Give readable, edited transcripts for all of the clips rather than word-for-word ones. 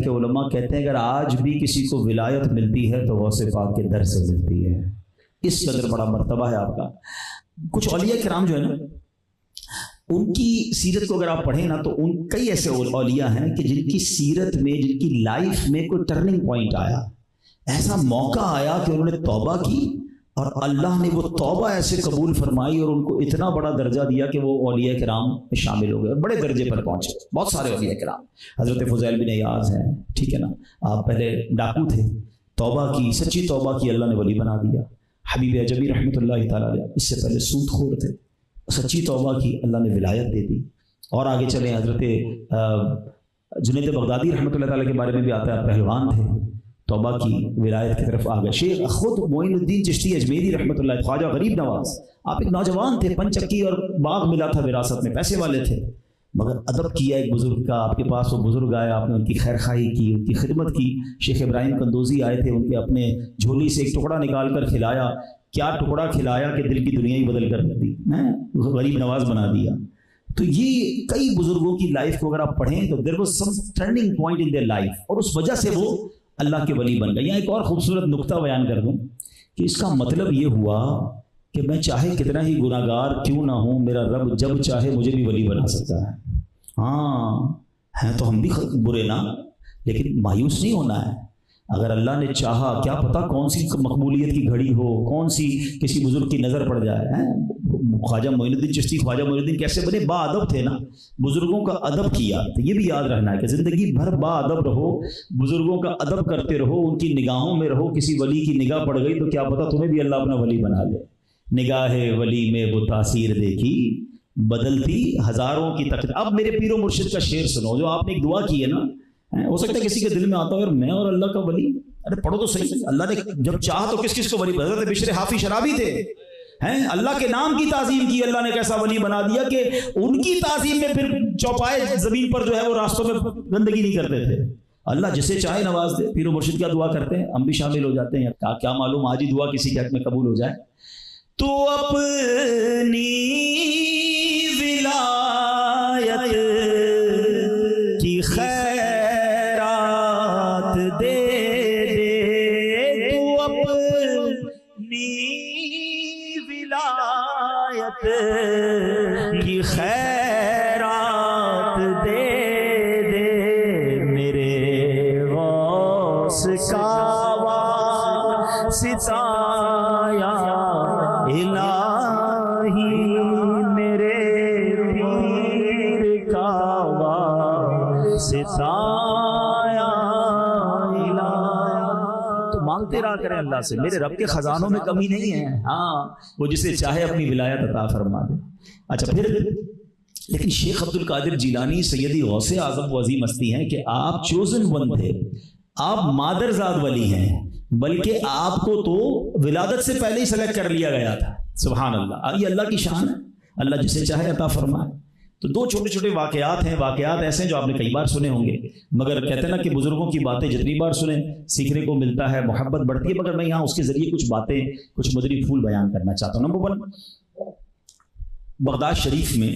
کے علماء کہتے ہیں اگر آج بھی کسی کو ولایت ملتی ہے تو غوث پاک کے در سے ملتی ہے، اس قدر بڑا مرتبہ ہے آپ کا۔ کچھ اولیاء کرام جو ہے نا، ان کی سیرت کو اگر آپ پڑھیں نا تو کئی ایسے اولیاء ہیں کہ جن کی سیرت میں، جن کی لائف میں کوئی ٹرننگ پوائنٹ آیا، ایسا موقع آیا کہ انہوں نے توبہ کی اور اللہ نے وہ توبہ ایسے قبول فرمائی اور ان کو اتنا بڑا درجہ دیا کہ وہ اولیاء کرام میں شامل ہو گئے اور بڑے درجے پر پہنچے۔ بہت سارے اولیاء کرام، حضرت فضیل بن عیاض ہیں، ٹھیک ہے نا، آپ پہلے ڈاکو تھے، توبہ کی، سچی توبہ کی، اللہ نے ولی بنا دیا۔ حبیب عجبی رحمۃ اللہ تعالیٰ علیہ اس سے پہلے سود خور تھے، سچی توبہ کی، اللہ نے ولایت دے دی۔ اور آگے چلیں، حضرت جنید بغدادی رحمۃ اللہ تعالیٰ کے بارے میں بھی آتا ہے، پہلوان تھے، توبہ کی، ولایت کی طرف آ گئے۔ شیخ خود معین الدین چشتی اجمیری رحمۃ اللہ، خواجہ غریب نواز، آپ ایک نوجوان تھے، پنچکی اور باغ ملا تھا وراثت میں، پیسے والے تھے، مگر ادب کیا ایک بزرگ کا، آپ کے پاس وہ بزرگ آئے، آپ نے ان کی خیر خواہی کی، ان کی خدمت کی۔ شیخ ابراہیم قندوزی آئے تھے، ان کے اپنے جھولی سے ایک ٹکڑا نکال کر کھلایا، کیا ٹکڑا کھلایا کہ دل کی دنیا ہی بدل کر دی، غریب نواز بنا دیا۔ تو یہ کئی بزرگوں کی لائف کو اگر آپ پڑھیں تو there was some turning point in their life, اور اس وجہ سے وہ اللہ کے ولی بن گئے۔ یہاں ایک اور خوبصورت نقطہ بیان کر دوں کہ اس کا مطلب یہ ہوا کہ میں چاہے کتنا ہی گناہ گار کیوں نہ ہوں، میرا رب جب چاہے مجھے بھی ولی بنا سکتا ہے۔ ہاں ہیں تو ہم بھی برے نا، لیکن مایوس نہیں ہونا ہے۔ اگر اللہ نے چاہا، کیا پتہ کون سی مقبولیت کی گھڑی ہو، کون سی کسی بزرگ کی نظر پڑ جائے۔ خواجہ معین الدین چشتی، خواجہ معین الدین کیسے بنے؟ با ادب تھے نا، بزرگوں کا ادب کیا۔ تو یہ بھی یاد رہنا ہے کہ زندگی بھر با ادب رہو، بزرگوں کا ادب کرتے رہو، ان کی نگاہوں میں رہو۔ کسی ولی کی نگاہ پڑ گئی تو کیا پتہ تمہیں بھی اللہ اپنا ولی بنا لے۔ نگاہ ولی میں وہ تاثیر دیکھی، بدلتی ہزاروں کی تقدیر۔ اب میرے پیر و مرشد کا شعر سنو، جو آپ نے ایک دعا کی ہے نا، ہو سکتا ہے کسی کے دل میں آتا ہے، اور میں اور اللہ کا ولی، ارے پڑھو تو صحیح۔ اللہ نے جب چاہا تو کس کس کو ولی بنا؟ حضرت بشر حافی شرابی تھے، ہیں اللہ کے نام کی تعظیم کی، اللہ نے کیسا ولی بنا دیا کہ ان کی تعظیم میں پھر چوپائے زمین پر جو ہے وہ راستوں میں گندگی نہیں کرتے تھے۔ اللہ جسے چاہے نواز دے۔ پیر و مرشد کیا دعا کرتے ہیں، ہم بھی شامل ہو جاتے ہیں، کیا معلوم آج ہی دعا کسی کے حق میں قبول ہو جائے۔ تو اپنی ولایت کی خیرات دے دے، تو اپنی ولایت کی خیرات دے دے، میرے غوث کا واسطہ یا الہی، میرے پیر کا واسطہ یا الہی۔ تو مانگتے رہا کریں اللہ سے، میرے رب کے خزانوں میں کمی نہیں ہے، ہاں وہ جسے چاہے اپنی ولایت عطا فرما دے۔ اچھا پھر لیکن شیخ عبد القادر جیلانی سیدی غوث اعظم و عظیم ہستی ہیں کہ آپ چوزن ون تھے، آپ مادرزاد ولی ہیں، بلکہ آپ کو تو ولادت سے پہلے ہی سلیکٹ کر لیا گیا تھا۔ سبحان اللہ، یہ اللہ کی شان ہے، اللہ جسے چاہے عطا فرمائے۔ تو دو چھوٹے چھوٹے واقعات ہیں، واقعات ایسے ہیں جو آپ نے کئی بار سنے ہوں گے، مگر کہتے ہیں نا کہ بزرگوں کی باتیں جتنی بار سنیں سیکھنے کو ملتا ہے، محبت بڑھتی ہے۔ مگر میں یہاں اس کے ذریعے کچھ باتیں، کچھ مدری پھول بیان کرنا چاہتا ہوں۔ نمبر 1، بغداد شریف میں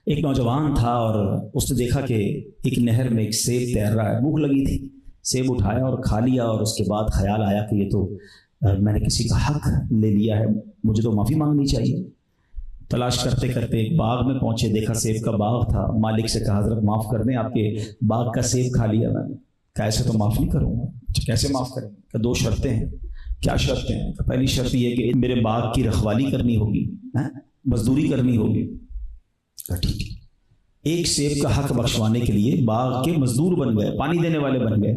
ایک نوجوان تھا اور اس نے دیکھا کہ ایک نہر میں ایک سیب تیر رہا ہے، بھوک لگی تھی، سیب اٹھایا اور کھا لیا، اور اس کے بعد خیال آیا کہ یہ تو میں نے کسی کا حق لے لیا ہے، مجھے تو معافی مانگنی چاہیے۔ تلاش کرتے کرتے ایک باغ میں پہنچے، دیکھا سیب کا باغ تھا، مالک سے کہا حضرت معاف کر دیں، آپ کے باغ کا سیب کھا لیا میں نے۔ کہا ایسے تو معاف نہیں کروں گا۔ کیسے معاف کریں؟ کہ 2 شرطیں ہیں۔ کیا شرطیں ہیں؟ پہلی شرط یہ کہ میرے باغ کی رکھوالی کرنی ہوگی، مزدوری کرنی ہوگی۔ ٹھیک ہے، ایک سیب کا حق بخشوانے کے لیے باغ کے مزدور بن گئے، پانی دینے والے بن گئے۔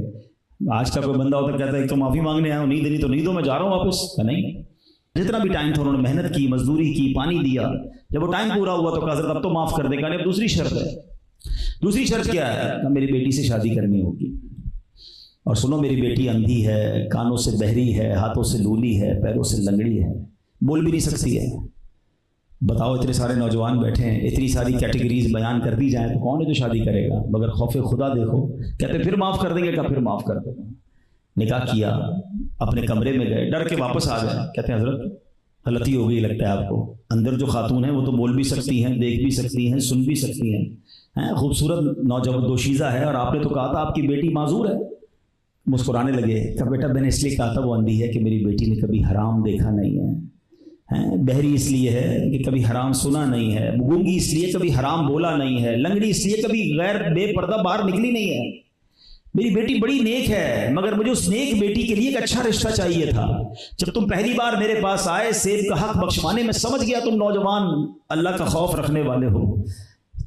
آج کا کوئی بندہ ہوتا کہتا ہے ایک تو معافی مانگنے آیا ہوں، نہیں دینی تو نہیں دو، میں جا رہا ہوں واپس۔ نہیں، جتنا بھی ٹائم تھا انہوں نے محنت کی، مزدوری کی، پانی دیا۔ جب وہ ٹائم پورا ہوا تو کہا حضرت اب تو معاف کر دیں۔ کہا اب دوسری شرط ہے۔ دوسری شرط کیا ہے؟ میری بیٹی سے شادی کرنی ہوگی، اور سنو میری بیٹی اندھی ہے، کانوں سے بہری ہے، ہاتھوں سے لولی ہے، پیروں سے لنگڑی ہے، بول بھی نہیں سکتی ہے۔ بتاؤ اتنے سارے نوجوان بیٹھے ہیں، اتنی ساری کیٹیگریز بیان کر دی جائیں تو کون ہے جو شادی کرے گا؟ مگر خوف خدا دیکھو، کہتے پھر معاف کر دیں گے، کہ پھر معاف کر دیں گے۔ نکاح کیا، اپنے کمرے میں گئے، ڈر کے واپس آ گئے۔ کہتے ہیں حضرت غلطی ہو گئی لگتا ہے آپ کو، اندر جو خاتون ہیں وہ تو بول بھی سکتی ہیں، دیکھ بھی سکتی ہیں، سن بھی سکتی ہیں، خوبصورت نوجوان دوشیزہ ہے، اور آپ نے تو کہا تھا آپ کی بیٹی معذور ہے. مسکرانے لگے کہ بیٹا میں نے اس لیے کہا تھا وہ اندھی ہے کہ میری بیٹی نے کبھی حرام دیکھا نہیں ہے، بہری اس لیے ہے کہ کبھی حرام سنا نہیں ہے، گونگی اس لیے کبھی حرام بولا نہیں ہے، لنگڑی اس لیے کبھی غیر بے پردہ باہر نکلی نہیں ہے. میری بیٹی بڑی نیک ہے، مگر مجھے اس نیک بیٹی کے لیے ایک اچھا رشتہ چاہیے تھا. جب تم پہلی بار میرے پاس آئے سیب کا حق بخشوانے میں سمجھ گیا تم نوجوان اللہ کا خوف رکھنے والے ہو،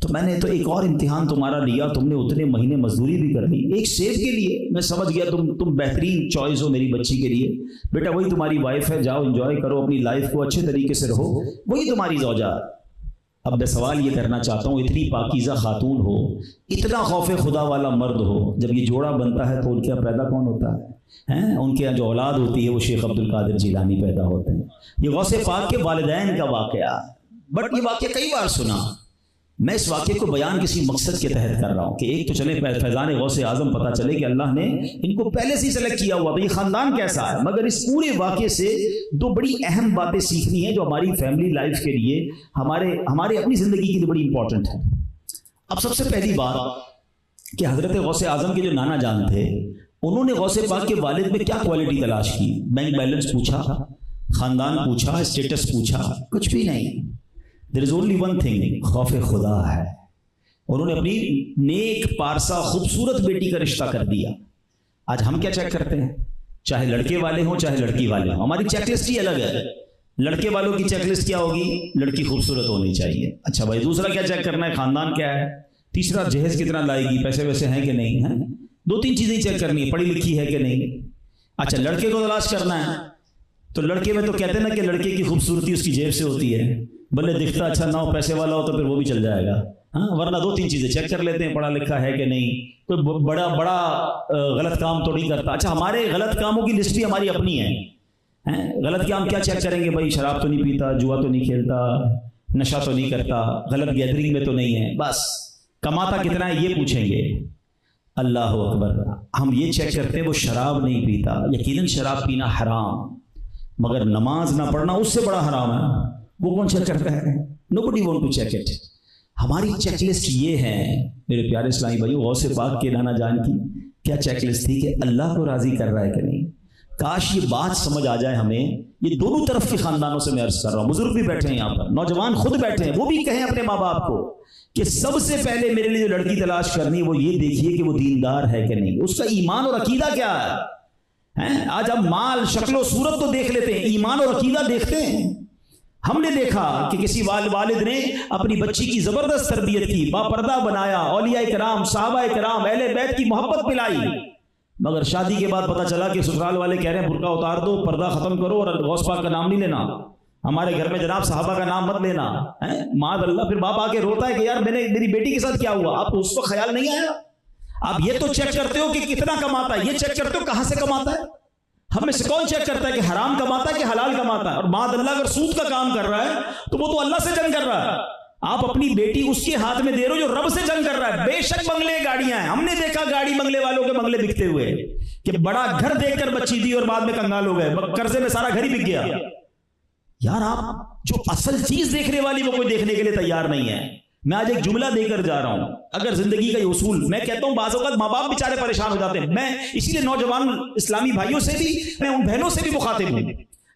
تو میں نے تو ایک اور امتحان تمہارا لیا. تم نے اتنے مہینے مزدوری بھی کر لی ایک سیب کے لیے. میں سمجھ گیا تم بہترین چوائس ہو میری بچی کے لیے. بیٹا وہی تمہاری وائف ہے، جاؤ انجوائے کرو اپنی لائف کو، اچھے طریقے سے رہو، وہی تمہاری زوجہ. اب میں سوال یہ کرنا چاہتا ہوں، اتنی پاکیزہ خاتون ہو، اتنا خوف خدا والا مرد ہو، جب یہ جوڑا بنتا ہے تو ان کے یہاں پیدا کون ہوتا ہے؟ ان کے یہاں جو اولاد ہوتی ہے وہ شیخ عبد القادر جیلانی پیدا ہوتے ہیں. یہ غوث پاک کے والدین کا واقعہ، بٹ یہ واقعہ کئی بار سنا. میں اس واقعے کو بیان کسی مقصد کے تحت کر رہا ہوں کہ ایک تو چلے فیضان غوث اعظم پتہ چلے کہ اللہ نے ان کو پہلے سے ہی سلیکٹ کیا ہوا تھا، یہ خاندان کیسا ہے. مگر اس پورے واقعے سے دو بڑی اہم باتیں سیکھنی ہیں جو ہماری فیملی لائف کے لیے، ہمارے اپنی زندگی کے لیے بڑی امپورٹنٹ ہے. اب سب سے پہلی بات کہ حضرت غوث اعظم کے جو نانا جان تھے انہوں نے غوث پاک کے والد میں کیا کوالٹی تلاش کی؟ بینک بیلنس پوچھا، خاندان پوچھا، اسٹیٹس پوچھا؟ کچھ بھی نہیں. There is only one thing، خوف خدا ہے. انہوں نے اپنی نیک پارسا خوبصورت بیٹی کا رشتہ کر دیا. آج ہم کیا چیک کرتے ہیں؟ چاہے لڑکے والے ہوں چاہے لڑکی والے ہوں، ہماری چیک لسٹ ہی الگ ہے. لڑکے والوں کی چیک لسٹ کیا ہوگی؟ لڑکی خوبصورت ہونی چاہیے. اچھا بھائی، دوسرا کیا چیک کرنا ہے؟ خاندان کیا ہے. تیسرا جہیز کتنا لائے گی، پیسے ویسے ہیں کہ نہیں ہیں. دو تین چیزیں چیک کرنی ہے، پڑھی لکھی ہے کہ نہیں. اچھا لڑکے کو تلاش کرنا ہے تو لڑکے میں تو کہتے ہیں نا کہ لڑکے کی خوبصورتی اس کی جیب سے ہوتی ہے، بھلے دکھتا اچھا نہ ہو، پیسے والا ہو تو پھر وہ بھی چل جائے گا. ورنہ دو تین چیزیں چیک کر لیتے ہیں، پڑھا لکھا ہے کہ نہیں، کوئی بڑا غلط کام تو نہیں کرتا. اچھا ہمارے غلط کاموں کی لسٹ بھی ہماری اپنی ہے. غلط کام کیا چیک کریں گے بھائی؟ شراب تو نہیں پیتا، جوا تو نہیں کھیلتا، نشہ تو نہیں کرتا، غلط گیدرنگ میں تو نہیں ہے. بس کماتا کتنا ہے یہ پوچھیں گے. اللہ اکبر. ہم یہ چیک کرتے ہیں وہ شراب نہیں پیتا، یقیناً شراب پینا حرام، مگر نماز نہ پڑھنا اس سے بڑا حرام ہے. وہ کون چیک کرتا ہے؟ nobody want to check it. ہماری چیک لسٹ یہ ہے میرے پیارے اسلامی بھائیو. غوث پاک کے نانا جان کی کیا چیک لسٹ تھی کہ اللہ کو راضی کر رہا ہے کہ نہیں. کاش یہ بات سمجھ آ جائے ہمیں. یہ دونوں طرف کے خاندانوں سے میں عرض کر رہا ہوں، بزرگ بھی بیٹھے ہیں یہاں پر، نوجوان خود بیٹھے ہیں، وہ بھی کہیں اپنے ماں باپ کو کہ سب سے پہلے میرے لیے جو لڑکی تلاش کرنی ہے وہ یہ دیکھیے کہ وہ دیندار ہے کہ نہیں، اس کا ایمان اور عقیدہ کیا ہے. آج ہم مال شکل و صورت تو دیکھ لیتے ہیں، ایمان اور عقیدہ دیکھتے ہیں. ہم نے دیکھا کہ کسی والد نے اپنی بچی کی زبردست تربیت کی، باپردہ بنایا، اولیاء کرام، صحابہ کرام، اہل بیت کی محبت پلائی، مگر شادی کے بعد پتہ چلا کہ سسرال والے کہہ رہے ہیں برقع اتار دو، پردہ ختم کرو، اور غوث پاک کا نام نہیں لینا، ہمارے گھر میں جناب صحابہ کا نام مت لینا. معاذ اللہ. پھر باپ آ کے روتا ہے کہ یار میری بیٹی کے ساتھ کیا ہوا. آپ کو اس وقت خیال نہیں آیا؟ آپ یہ تو چیک کرتے ہو کہ کتنا کماتا ہے، یہ چیک کرتے ہو کہاں سے کماتا ہے. ہم میں سے کون چیک کرتا ہے کہ حرام کماتا ہے کہ حلال کماتا ہے؟ اور معاذ اللہ اگر سود کا کام کر رہا ہے تو وہ تو اللہ سے جنگ کر رہا ہے. آپ اپنی بیٹی اس کے ہاتھ میں دے رہے ہو جو رب سے جنگ کر رہا ہے. بے شک بنگلے گاڑیاں ہیں، ہم نے دیکھا گاڑی بنگلے والوں کے بنگلے بکتے ہوئے کہ بڑا گھر دیکھ کر بچی دی اور بعد میں کنگال ہو گئے، قرضے میں سارا گھر ہی بک گیا. یار آپ جو اصل چیز دیکھنے والی وہ کوئی دیکھنے کے لیے تیار نہیں ہے. میں آج ایک جملہ دے کر جا رہا ہوں، اگر زندگی کا یہ اصول، میں کہتا ہوں بعض اوقات ماں باپ بیچارے پریشان ہو جاتے ہیں. میں اسی لیے نوجوان اسلامی بھائیوں سے بھی، میں ان بہنوں سے بھی مخاطب ہوں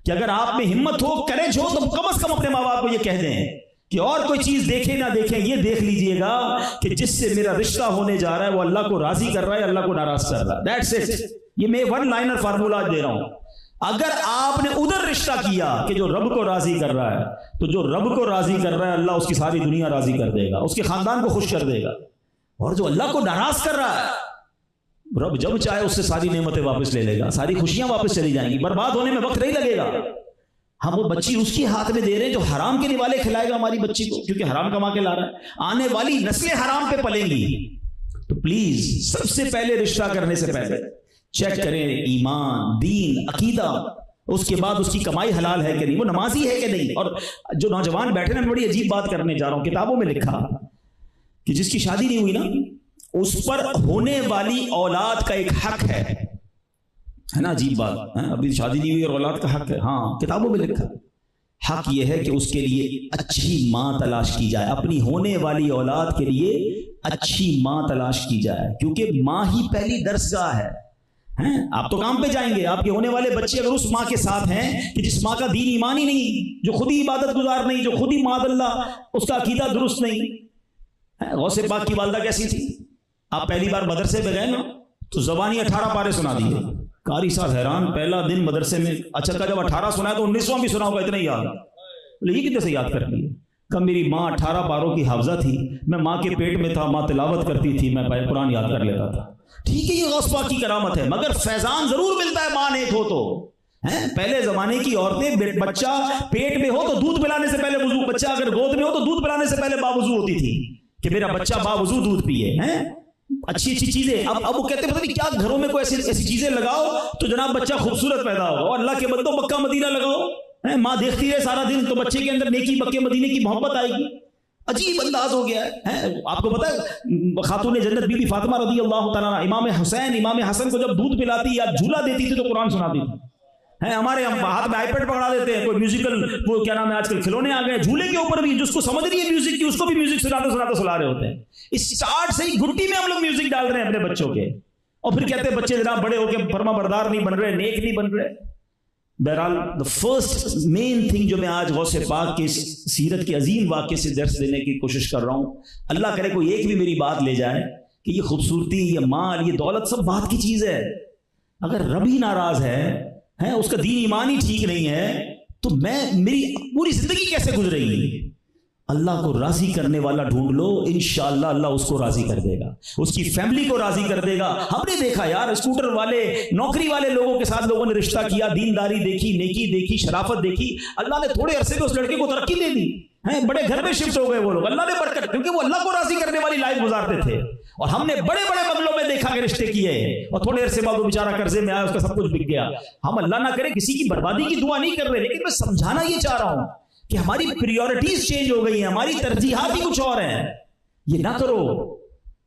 کہ اگر آپ میں ہمت ہو، کریج ہو، تو کم از کم اپنے ماں باپ کو یہ کہہ دیں کہ اور کوئی چیز دیکھیں نہ دیکھیں، یہ دیکھ لیجئے گا کہ جس سے میرا رشتہ ہونے جا رہا ہے وہ اللہ کو راضی کر رہا ہے، اللہ کو ناراض کر رہا ہے. That's it. یہ میں ون لائنر فارمولا دے رہا ہوں. اگر آپ نے ادھر رشتہ کیا کہ جو رب کو راضی کر رہا ہے، تو جو رب کو راضی کر رہا ہے اللہ اس کی ساری دنیا راضی کر دے گا، اس کے خاندان کو خوش کر دے گا. اور جو اللہ کو ناراض کر رہا ہے، رب جب چاہے اس سے ساری نعمتیں واپس لے لے گا، ساری خوشیاں واپس چلی جائیں گی، برباد ہونے میں وقت نہیں لگے گا. ہم وہ بچی اس کے ہاتھ میں دے رہے ہیں جو حرام کے نوالے کھلائے گا ہماری بچی کو، کیونکہ حرام کما کے لا رہا ہے. آنے والی نسلیں حرام پہ پلیں گی. تو پلیز سب سے پہلے رشتہ کرنے سے پہلے چیک کریں ایمان، دین، عقیدہ، اس کے بعد اس کی کمائی حلال ہے کہ نہیں، وہ نمازی ہے کہ نہیں. اور جو نوجوان بیٹھے نا، میں بڑی عجیب بات کرنے جا رہا ہوں. کتابوں میں لکھا کہ جس کی شادی نہیں ہوئی نا، اس پر ہونے والی اولاد کا ایک حق ہے نا. عجیب بات ہے، ابھی شادی نہیں ہوئی اور اولاد کا حق ہے. ہاں کتابوں میں لکھا حق یہ ہے کہ اس کے لیے اچھی ماں تلاش کی جائے، اپنی ہونے والی اولاد کے لیے اچھی ماں تلاش کی جائے، کیونکہ ماں ہی پہلی درسگاہ ہے۔ آپ تو کام پہ جائیں گے، آپ کے ہونے والے بچے اگر اس ماں کے ساتھ ہیں کہ جس ماں کا دین ایمان ہی نہیں، جو خود ہی عبادت گزار نہیں، جو خود ہی معاذ اللہ اس کا عقیدہ درست نہیں۔ غوث پاک کی والدہ کیسی تھی؟ آپ پہلی بار مدرسے پہ گئے نا تو زبانی 18 پارے سنا دیے، قاری صاحب حیران، پہلا دن مدرسے میں، اچھا جب 18 سنا ہے تو 19واں بھی سنا ہوگا، اتنا ہی یاد، یہ کتنے سے یاد کر لیے؟ کہ میری ماں 18 پاروں کی حافظہ تھی، میں ماں کے پیٹ میں تھا، ماں تلاوت کرتی تھی، میں قرآن یاد کر لیتا تھا۔ ٹھیک ہے، یہ غوث پاک کی کرامت ہے، مگر فیضان ضرور ملتا ہے ماں نیک ہو تو۔ پہلے زمانے کی عورتیں بچہ پیٹ میں ہو تو دودھ پلانے سے پہلے وضو، بچہ اگر گود میں ہو تو دودھ پلانے سے پہلے باوضو ہوتی تھی کہ میرا بچہ باوضو دودھ پیے۔ اچھی اچھی چیزیں، اب وہ کہتے ہیں پتہ نہیں کیا، گھروں میں کوئی ایسی چیزیں لگاؤ تو جناب بچہ خوبصورت پیدا ہو، اور اللہ کے بندوں مکہ مدینہ لگاؤ، ماں دیکھتی ہے سارا دن تو بچے کے اندر نیکی مکہ مدینے کی محبت آئے گی۔ عجیب انداز ہو گیا ہے۔ آپ کو پتا ہے خاتون جنت بی بی فاطمہ رضی اللہ تعالیٰ عنہ امام حسین امام حسن کو جب دودھ پلاتی یا جھولا دیتی تھی تو قرآن سناتی تھی۔ ہمارے ہاتھ میں آئی پیڈ پکڑا دیتے ہیں، کوئی میوزیکل وہ کیا نام ہے آج کل کھلونے آ گئے، جھولے کے اوپر بھی جس کو سمجھ نہیں ہے میوزک کی اس کو بھی میوزک سناتے سلا رہے ہوتے ہیں۔ اسٹارٹ سے ہی گھٹی میں ہم لوگ میوزک ڈال رہے ہیں اپنے بچوں کے، اور پھر کہتے ہیں بچے جناب بڑے ہو کے فرما بردار نہیں بن رہے، نیک نہیں بن رہے۔ بہرحال the first main thing جو میں آج غوث پاک کی سیرت کے عظیم واقعے سے درس دینے کی کوشش کر رہا ہوں، اللہ کرے کوئی ایک بھی میری بات لے جائے کہ یہ خوبصورتی، یہ مال، یہ دولت سب بات کی چیز ہے، اگر رب ہی ناراض ہے اس کا دین ایمان ہی ٹھیک نہیں ہے تو میری پوری زندگی کیسے گزرے گی؟ اللہ کو راضی کرنے والا ڈھونڈ لو، انشاءاللہ اللہ اس کو راضی کر دے گا، اس کی فیملی کو راضی کر دے گا۔ ہم نے دیکھا یار اسکوٹر والے نوکری والے لوگوں کے ساتھ لوگوں نے رشتہ کیا، دینداری دیکھی، نیکی دیکھی، شرافت دیکھی، اللہ نے تھوڑے عرصے میں اس لڑکے کو ترقی دے دی، بڑے گھر میں شفٹ ہو گئے وہ لوگ، اللہ نے برکت، کیونکہ وہ اللہ کو راضی کرنے والی لائف گزارتے تھے۔ اور ہم نے بڑے بڑے بنگلوں میں دیکھا کہ رشتے کیے اور تھوڑے عرصے بعد وہ بیچارہ قرضے میں آیا، اس کا سب کچھ بک گیا۔ ہم اللہ نہ کرے کسی کی بربادی کی دعا نہیں کر رہے، لیکن میں سمجھانا یہ چاہ رہا ہوں کہ ہماری پریورٹیز چینج ہو گئی ہیں، ہماری ترجیحات ہی کچھ اور ہیں، یہ نہ کرو۔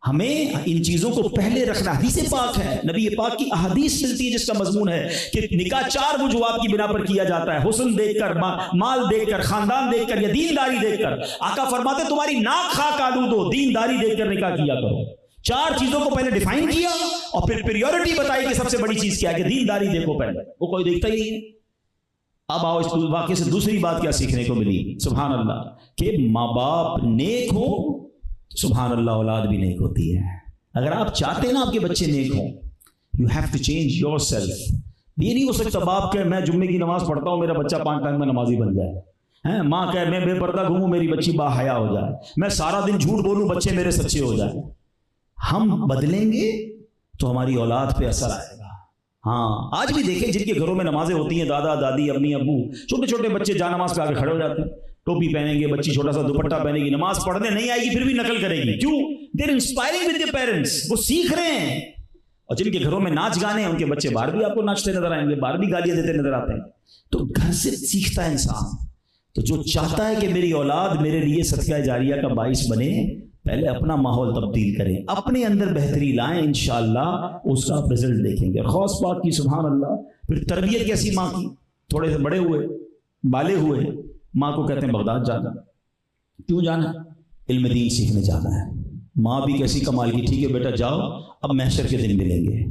ہمیں ان چیزوں کو پہلے رکھنا، حدیث پاک ہے، نبی پاک کی احادیث ملتی ہے جس کا مضمون ہے کہ نکاح 4 وجوہات کی بنا پر کیا جاتا ہے، حسن دیکھ کر، مال دیکھ کر، خاندان دیکھ کر، یا دینداری دیکھ کر۔ آقا فرماتے تمہاری ناک خاک آلود ہو، دینداری دیکھ کر نکاح کیا کرو۔ 4 چیزوں کو پہلے ڈیفائن کیا اور پھر پریورٹی بتائی کہ سب سے بڑی چیز کیا ہے کہ دینداری دیکھو پہلے، وہ کوئی دیکھتا ہی نہیں ہے۔ اب آؤ اس واقعے سے دوسری بات کیا سیکھنے کو ملی؟ سبحان اللہ، کہ ماں باپ نیک ہو، سبحان اللہ اولاد بھی نیک ہوتی ہے۔ اگر آپ چاہتے ہیں نا آپ کے بچے نیک ہوں، you have to change yourself. یہ نہیں ہو سکتا باپ کہ میں جمعے کی نماز پڑھتا ہوں میرا بچہ 5 ٹائم میں نمازی بن جائے، ماں کہ میں بے پردہ گھوموں میری بچی با حیا ہو جائے، میں سارا دن جھوٹ بولوں بچے میرے سچے ہو جائیں۔ ہم بدلیں گے تو ہماری اولاد پہ اثر آئے گا۔ ہاں آج بھی دیکھیں جن کے گھروں میں نمازیں ہوتی ہیں، دادا دادی امی ابو، چھوٹے چھوٹے بچے جا نماز پہ آگے کھڑے ہو جاتے ہیں، ٹوپی پہنیں گے، بچی چھوٹا سا دوپٹہ پہنے گی، نماز پڑھنے نہیں آئے گی پھر بھی نقل کرے گی، کیوں؟ They are inspiring with their parents, وہ سیکھ رہے ہیں۔ اور جن کے گھروں میں ناچ گانے ہیں ان کے بچے باہر بھی آپ کو ناچتے نظر آئیں گے، باہر بھی گالیاں دیتے نظر آتے ہیں۔ تو گھر سے سیکھتا ہے انسان۔ تو جو چاہتا ہے کہ میری اولاد میرے لیے صدقہ جاریہ کا باعث بنے، پہلے اپنا ماحول تبدیل کریں، اپنے اندر بہتری لائیں، انشاءاللہ اس کا رزلٹ دیکھیں گے۔ غوث پاک کی سبحان اللہ پھر تربیت کیسی ماں کی، تھوڑے سے بڑے ہوئے، بالے ہوئے، ماں کو کہتے ہیں بغداد جانا۔ کیوں جانا؟ علم دین سیکھنے جانا ہے۔ ماں بھی کیسی کمال کی، ٹھیک ہے بیٹا جاؤ، اب محشر کے دن ملیں گے۔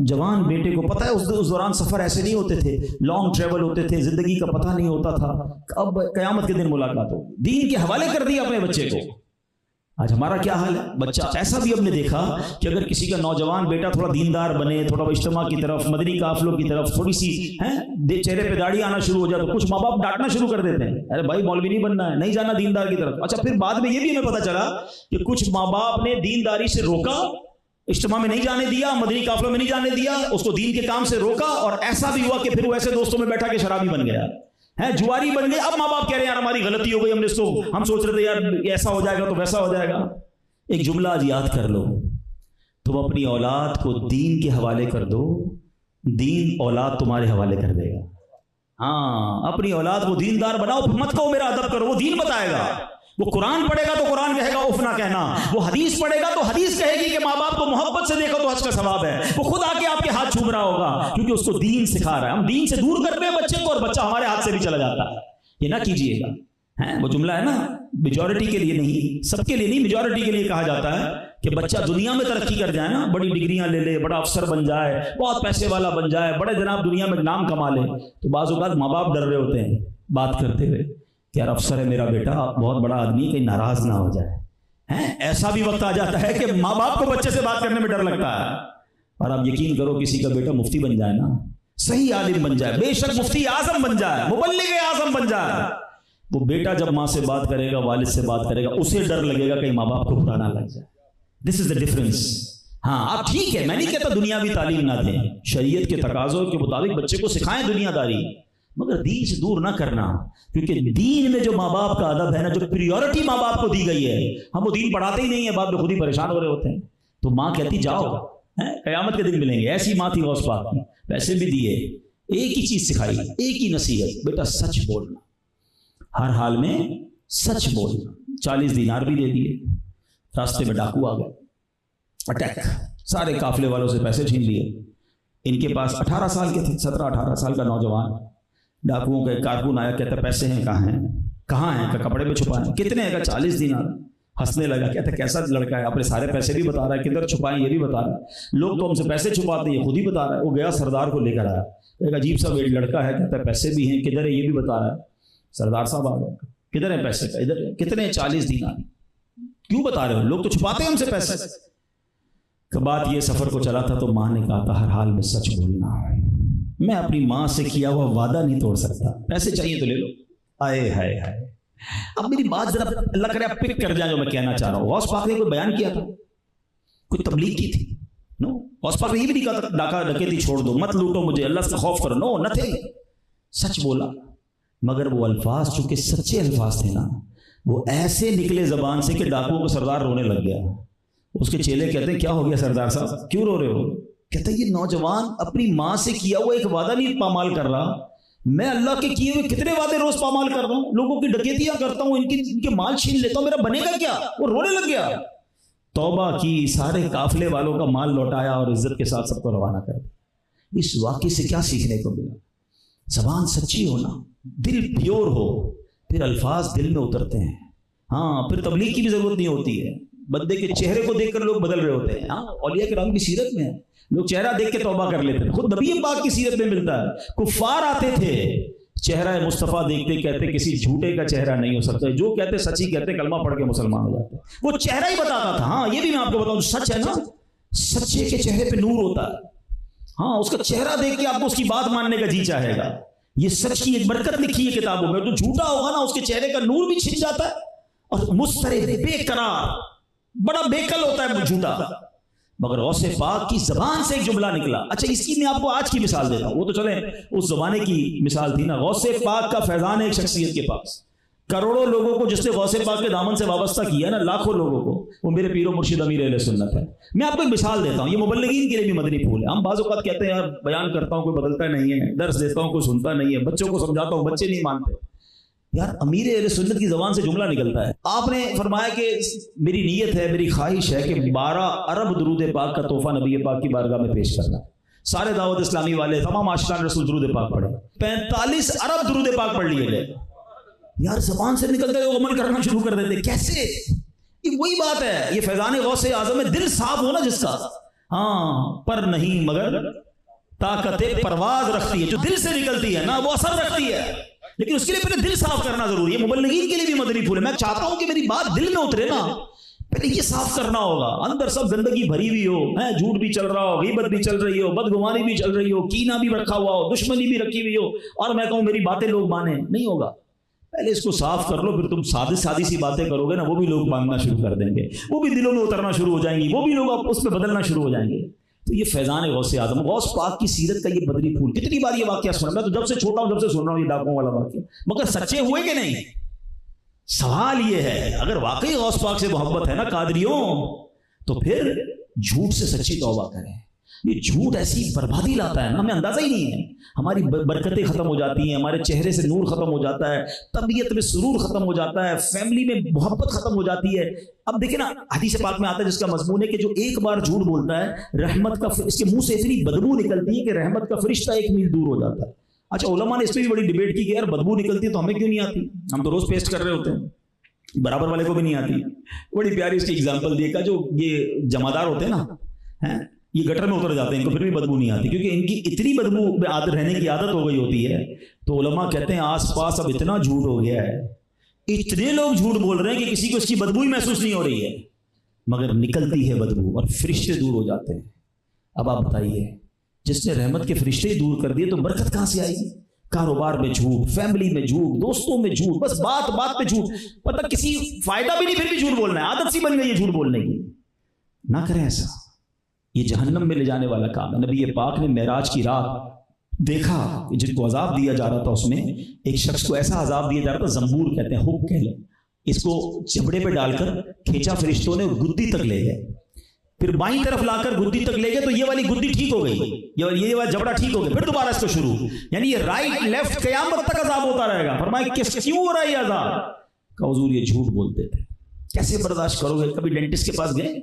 جوان بیٹے کو پتہ ہے اس دوران سفر ایسے نہیں ہوتے تھے، لانگ ٹریول ہوتے تھے، زندگی کا پتہ نہیں ہوتا تھا، اب قیامت کے دن ملاقات ہو، دین کے حوالے کر دیا اپنے بچے کو۔ آج ہمارا کیا حال ہے؟ بچہ ایسا بھی ہم نے دیکھا کہ اگر کسی کا نوجوان بیٹا تھوڑا دیندار بنے، تھوڑا اجتماع کی طرف، مدنی قافلوں کی طرف، تھوڑی سی چہرے پہ داڑھی آنا شروع ہو جائے تو کچھ ماں باپ ڈانٹنا شروع کر دیتے ہیں، ارے بھائی مولوی نہیں بننا ہے، نہیں جانا دیندار کی طرف۔ اچھا پھر بعد میں یہ بھی ہمیں پتہ چلا کہ کچھ ماں باپ نے دینداری سے روکا، اجتماع میں نہیں جانے دیا، مدنی قافلوں میں نہیں جانے دیا، اس کو دین کے کام سے روکا، اور ایسا بھی ہوا کہ پھر وہ ایسے دوستوں میں بیٹھا کے شرابی بن گیا ہے، جواری بن گئے۔ اب ماں باپ کہہ رہے ہیں یار ہماری غلطی ہو گئی، ہم نے اس کو، ہم سوچ رہے تھے یار ایسا ہو جائے گا تو ویسا ہو جائے گا۔ ایک جملہ آج یاد کر لو، تم اپنی اولاد کو دین کے حوالے کر دو، دین اولاد تمہارے حوالے کر دے گا۔ ہاں اپنی اولاد کو دیندار بناؤ، مت کہو میرا ادب کرو، وہ دین بتائے گا۔ وہ قرآن پڑھے گا تو قرآن کہے گا اف نہ کہنا، وہ حدیث پڑھے گا تو حدیث کہے گی کہ ماں باپ کو محبت سے دیکھو تو حج کا ثواب ہے، وہ خود آ کے آپ کے ہاتھ چھوم رہا ہوگا کیونکہ اس کو دین سکھا رہا ہے۔ ہم دین سے دور کرتے ہیں بچے کو اور بچہ ہمارے ہاتھ سے بھی چلا جاتا ہے۔ یہ نہ کیجیے گا، وہ جملہ ہے نا، میجورٹی کے لیے نہیں، سب کے لیے نہیں، میجورٹی کے لیے کہا جاتا ہے کہ بچہ دنیا میں ترقی کر جائے نا، بڑی ڈگریاں لے لے، بڑا افسر بن جائے، بہت پیسے والا بن جائے، بڑے جناب دنیا میں نام کما لے، تو بعض اوقات ماں باپ ڈر رہے ہوتے ہیں بات کرتے ہوئے کہ یار افسر ہے میرا بیٹا، بہت بڑا آدمی، کہیں ناراض نہ ہو جائے۔ ایسا بھی وقت آ جاتا ہے کہ ماں باپ کو بچے سے بات کرنے میں ڈر لگتا ہے، اور آپ یقین کرو کسی کا بیٹا مفتی بن جائے نا، صحیح عالم بن جائے، بے شک مفتی اعظم بن جائے، مبلغ اعظم بن جائے، وہ بیٹا جب ماں سے بات کرے گا، والد سے بات کرے گا، اسے ڈر لگے گا کہیں ماں باپ کو برا نہ لگ جائے۔ دس از دا ڈفرنس۔ ہاں آپ ٹھیک ہے، میں نہیں کہتا دنیاوی تعلیم نہ دیں، شریعت کے تقاضوں کے مطابق بچے کو سکھائیں دنیا داری، مگر دین سے دور نہ کرنا، کیونکہ دین میں جو ماں باپ کا ادب ہے نا، جو پریورٹی ماں باپ کو دی گئی ہے، ہم وہ دین پڑھاتے ہی نہیں ہیں، بعد میں خود ہی پریشان ہو رہے ہوتے ہیں۔ تو ماں کہتی جاؤ، قیامت کے دن ملیں گے، ایسی ماں تھی غوث پاک کی، پیسے بھی دیے، ایک ہی چیز سکھائی، ایک ہی نصیحت، بیٹا سچ بولنا، ہر حال میں سچ بولنا۔ 40 دینار بھی دے دیے، راستے میں ڈاکو آ گئے، اٹیک، سارے قافلے والوں سے پیسے چھین لیے۔ ان کے پاس 18 سال کے تھے، 17-18 سال کا نوجوان، ڈاکوؤں کا ایک کارکن آیا، کہتا پیسے ہیں کہاں ہیں کہ کپڑے پہ چھپائے، کتنے ہیں کہ 40 دینار۔ ہنسنے لگا، کہتا کیسا لڑکا ہے، اپنے سارے پیسے بھی بتا رہا ہے، کدھر چھپائیں یہ بھی بتا رہا ہے، لوگ تو ہم سے پیسے چھپاتے ہیں، یہ خود ہی بتا رہا ہے۔ وہ گیا سردار کو لے کر آیا، ایک عجیب سا لڑکا ہے، کہتا ہے پیسے بھی ہیں، کدھر ہے یہ بھی بتا رہا ہے۔ سردار صاحب آ گئے، کدھر ہے پیسے کا، ادھر کتنے ہیں 40 دینار، کیوں بتا رہے ہو، لوگ تو چھپاتے ہیں ہم سے پیسے۔ کہ بات یہ سفر کو چلا تھا تو ماں نے کہا تھا ہر حال میں سچ بولنا، میں اپنی ماں سے کیا ہوا وعدہ نہیں توڑ سکتا، پیسے چاہیے تو لے لو۔ آئے ہائے ہائے، اب میری بات ذرا اللہ کرے آپ پک کر جائیں جو میں کہنا چاہ رہا ہوں۔ غوث پاک نے کوئی بیان کیا تھا، کوئی تبلیغ کی تھی؟ نو، غوث پاک نے یہ بھی نہیں کہا تھا ڈاکہ ڈکیتی چھوڑ دو، مت لوٹو مجھے، اللہ سے خوف کرو، نو نہ تھے، سچ بولا۔ مگر وہ الفاظ چونکہ سچے الفاظ تھے نا، وہ ایسے نکلے زبان سے کہ ڈاکوؤں کو سردار رونے لگ گیا۔ اس کے چیلے کہتے ہیں کیا ہو گیا سردار صاحب، کیوں رو رہے ہو؟ کہتا ہے یہ نوجوان اپنی ماں سے کیا ہوا ایک وعدہ نہیں پامال کر رہا، میں اللہ کے کیے ہوئے کتنے وعدے روز پامال کر رہا ہوں، لوگوں کی ڈکیتیاں کرتا ہوں، ان کے مال چھین لیتا ہوں، میرا بنے گا کیا؟ وہ رونے لگ گیا، توبہ کی، سارے قافلے والوں کا مال لوٹایا اور عزت کے ساتھ سب کو روانہ کر دیا۔ اس واقعے سے کیا سیکھنے کو ملا؟ زبان سچی ہونا، دل پیور ہو، پھر الفاظ دل میں اترتے ہیں۔ ہاں پھر تبلیغ کی بھی ضرورت نہیں ہوتی ہے، بندے کے چہرے کو دیکھ کر لوگ بدل رہے ہوتے ہیں۔ ہاں اولیاء کرام کی سیرت میں لوگ چہرہ دیکھ کے توبہ کر لیتے ہیں، خود نبی پاک کی سیرت میں ملتا ہے۔ کفار آتے تھے چہرہ مصطفیٰ دیکھتے کہتے کسی جھوٹے کا چہرہ نہیں ہو سکتا، جو کہتے سچی کہتے، کلمہ پڑھ کے مسلمان ہو جاتے، وہ چہرہ ہی بتاتا تھا۔ ہاں یہ بھی میں آپ کو بتاؤں، سچ ہے نا، سچے کے چہرے پہ نور ہوتا ہے۔ ہاں اس کا چہرہ دیکھ کے آپ کو اس کی بات ماننے کا جی چاہے گا، یہ سچ کی ایک برکت لکھی ہے کتابوں میں۔ تو جھوٹا ہوگا نا، اس کے چہرے کا نور بھی چھن جاتا ہے، اور مسترب، بے قرار، بڑا بےقل ہوتا ہے وہ جھوٹا۔ مگر غوث پاک کی زبان سے ایک جملہ نکلا۔ اچھا اس کی میں آپ کو آج کی مثال دیتا ہوں، وہ تو چلیں اس زمانے کی مثال تھی نا۔ غوث پاک کا فیضان ایک شخصیت کے پاس، کروڑوں لوگوں کو جس نے غوث پاک کے دامن سے وابستہ کیا نا، لاکھوں لوگوں کو، وہ میرے پیر و مرشد امیر اہل سنت ہے۔ میں آپ کو ایک مثال دیتا ہوں، یہ مبلغین کے لیے بھی مدنی پھول ہے۔ ہم بعض اوقات کہتے ہیں یار بیان کرتا ہوں کوئی بدلتا نہیں ہے، درس دیتا ہوں کوئی سنتا نہیں ہے، بچوں کو سمجھاتا ہوں بچے نہیں مانتے۔ یار امیر اہل سنت کی زبان سے جملہ نکلتا ہے، آپ نے فرمایا کہ میری نیت ہے، میری خواہش ہے کہ 12 ارب درود پاک کا تحفہ نبی پاک کی بارگاہ میں پیش کرنا۔ سارے دعوت اسلامی والے، تمام عاشقان رسول درود پاک پڑھے، 45 ارب درود پاک پڑھ لیے گئے۔ یار زبان سے نکلتے وہ عمل کرنا شروع کر دیتے، کیسے؟ یہ وہی بات ہے، یہ فیضان غوث اعظم ہے، دل صاف ہونا جس کا، ہاں پر نہیں مگر طاقت پرواز رکھتی ہے، جو دل سے نکلتی ہے نا وہ اثر رکھتی ہے، لیکن اس کے لیے پہلے دل صاف کرنا ضروری ہے۔ مبلغین کے لیے بھی مدنی پھول ہے، میں چاہتا ہوں کہ میری بات دل میں اترے نا، پہلے یہ صاف کرنا ہوگا۔ اندر سب گندگی بھری ہوئی ہو، جھوٹ بھی چل رہا ہو، غیبت بھی چل رہی ہو، بدگمانی بھی چل رہی ہو، کینہ بھی رکھا ہوا ہو، دشمنی بھی رکھی ہوئی ہو، اور میں کہوں میری باتیں لوگ مانیں، نہیں ہوگا۔ پہلے اس کو صاف کر لو، پھر تم سادی سی باتیں کرو گے نا، وہ بھی لوگ ماننا شروع کر دیں گے، وہ بھی دلوں میں اترنا شروع ہو جائیں گی، وہ بھی لوگ اس پہ بدلنا شروع ہو جائیں گے۔ تو یہ فیضان غوث اعظم، غوث پاک کی سیرت کا یہ بدری پھول۔ کتنی بار یہ واقعہ سنا، میں تو جب سے چھوٹا ہوں جب سے سن رہا ہوں یہ ڈاکوں والا واقعہ، مگر سچے ہوئے کہ نہیں؟ سوال یہ ہے اگر واقعی غوث پاک سے محبت ہے نا قادریوں، تو پھر جھوٹ سے سچی توبہ کریں، یہ جھوٹ ایسی بربادی لاتا ہے نا، ہمیں اندازہ ہی نہیں ہے. ہماری برکتیں ختم ہو جاتی ہیں، ہمارے چہرے سے نور ختم ہو جاتا ہے، طبیعت میں سرور ختم ہو جاتا ہے، فیملی میں محبت ختم ہو جاتی ہے. اب دیکھیں نا، حدیث پاک میں آتا ہے جس کا مضمون ہے کہ جو ایک بار جھوٹ بولتا ہے رحمت کا اس کے منہ سے اتنی بدبو نکلتی ہے کہ رحمت کا فرشتہ 1 میل دور ہو جاتا ہے. اچھا علماء نے اس پہ بھی بڑی ڈیبیٹ کی کہ یار بدبو نکلتی ہے تو ہمیں کیوں نہیں آتی؟ ہم تو روز پیسٹ کر رہے ہوتے ہیں، برابر والے کو بھی نہیں آتی. بڑی پیاری اس کی اگزامپل دی کہ جو یہ جمادار ہوتے ہیں نا، یہ گٹر میں اتر جاتے ہیں، ان کو پھر بھی بدبو نہیں آتی کیونکہ ان کی اتنی بدبو میں عادت رہنے کی عادت ہو گئی ہوتی ہے. تو علماء کہتے ہیں آس پاس اب اتنا جھوٹ ہو گیا ہے، اتنے لوگ جھوٹ بول رہے ہیں کہ کسی کو اس کی بدبو ہی محسوس نہیں ہو رہی ہے، مگر نکلتی ہے بدبو اور فرشتے دور ہو جاتے ہیں. اب آپ بتائیے، جس نے رحمت کے فرشتے ہی دور کر دیے تو برکت کہاں سے آئی؟ کاروبار میں جھوٹ، فیملی میں جھوٹ، دوستوں میں جھوٹ، بس بات بات پہ جھوٹ، پتہ کسی فائدہ بھی نہیں پھر بھی جھوٹ بولنا ہے، عادت سی بن گئی ہے جھوٹ بولنے کی. نہ کریں ایسا، یہ جہنم میں لے جانے والا کام ہے. نبی پاک نے معراج کی رات دیکھا جن کو عذاب دیا جا رہا تھا، اس میں ایک شخص کو ایسا عذاب دیا جا رہا تھا، زنبور کہتے ہیں، حب کہہ لیں، اس کو چمڑے پہ ڈال کر کھینچا فرشتوں نے، گدی تک لے گئے، پھر بائیں طرف لا کر گدی تک لے گئے تو یہ والی گدی ٹھیک ہو گئی، یہ والا جبڑا ٹھیک ہو گیا، پھر دوبارہ اس کو شروع، یعنی یہ رائٹ لیفٹ قیامت تک عذاب ہوتا رہے گا. فرمایا کیوں ہو رہا ہے یہ عذاب؟ کہ حضور یہ جھوٹ بولتے تھے. کیسے برداشت کرو گے؟ کبھی ڈینٹسٹ کے پاس گئے؟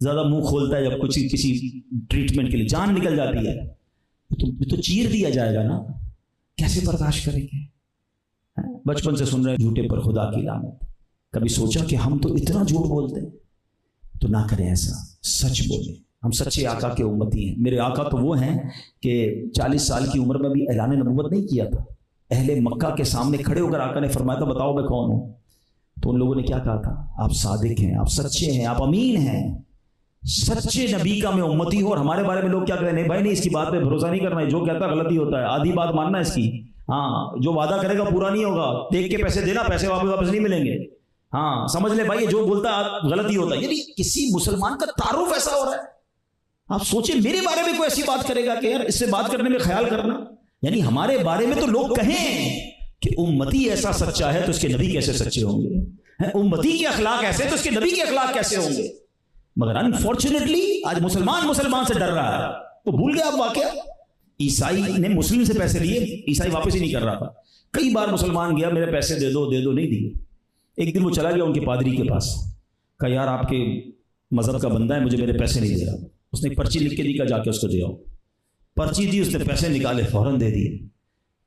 زیادہ منہ کھولتا ہے جب کسی ٹریٹمنٹ کے لیے، جان نکل جاتی ہے تو چیر دیا جائے گا نا، کیسے برداشت کریں گے؟ بچپن سے سن رہے ہیں جھوٹے پر خدا کی لعنت. کبھی سوچا کہ ہم تو اتنا جھوٹ بولتے ہیں؟ تو نہ کریں ایسا، سچ بولیں. ہم سچے آقا کے امتی ہیں. میرے آقا تو وہ ہیں کہ 40 سال کی عمر میں بھی اعلان نبوت نہیں کیا تھا. اہل مکہ کے سامنے کھڑے ہو کر آقا نے فرمایا تھا بتاؤ میں کون ہوں؟ تو ان لوگوں نے کیا کہا تھا؟ آپ صادق ہیں، آپ سچے ہیں، آپ امین ہیں، سچے نبی کا میں امتی ہوں. اور ہمارے بارے میں لوگ کیا کہتے ہیں؟ نہیں بھائی نہیں، اس کی بات پہ بھروسہ نہیں کرنا ہے، جو کہتا ہے غلطی ہوتا ہے، آدھی بات ماننا ہے اس کی. ہاں، جو وعدہ کرے گا پورا نہیں ہوگا، دیکھ کے پیسے دینا، پیسے واپس نہیں ملیں گے. ہاں سمجھ لے بھائی، جو بولتا ہے غلطی ہوتا ہے. یعنی کسی مسلمان کا تعارف ایسا ہو رہا ہے. آپ سوچیں میرے بارے میں کوئی ایسی بات کرے گا کہ یار اس سے بات کرنے میں خیال کرنا، یعنی ہمارے بارے میں تو لوگ کہیں کہ امتی ایسا سچا ہے تو اس کے نبی کیسے سچے ہوں گے، امتی کے اخلاق ایسے تو اس کے نبی کے اخلاق کیسے ہوں گے. مگر انفارچونیٹلی آج مسلمان سے ڈر رہا ہے. تو بھول گیا آپ واقعہ، عیسائی نے مسلم سے پیسے لیے، عیسائی واپس ہی نہیں کر رہا تھا. کئی بار مسلمان گیا میرے پیسے دے دو، نہیں دیے. ایک دن وہ چلا گیا ان کے پادری کے پاس، کہا یار آپ کے مذہب کا بندہ ہے، مجھے میرے پیسے نہیں دے رہا. اس نے پرچی لکھ کے دی، کہا جا کے اس کو دے آؤ. پرچی دی، اس نے پیسے نکالے، فوراً دے دیے.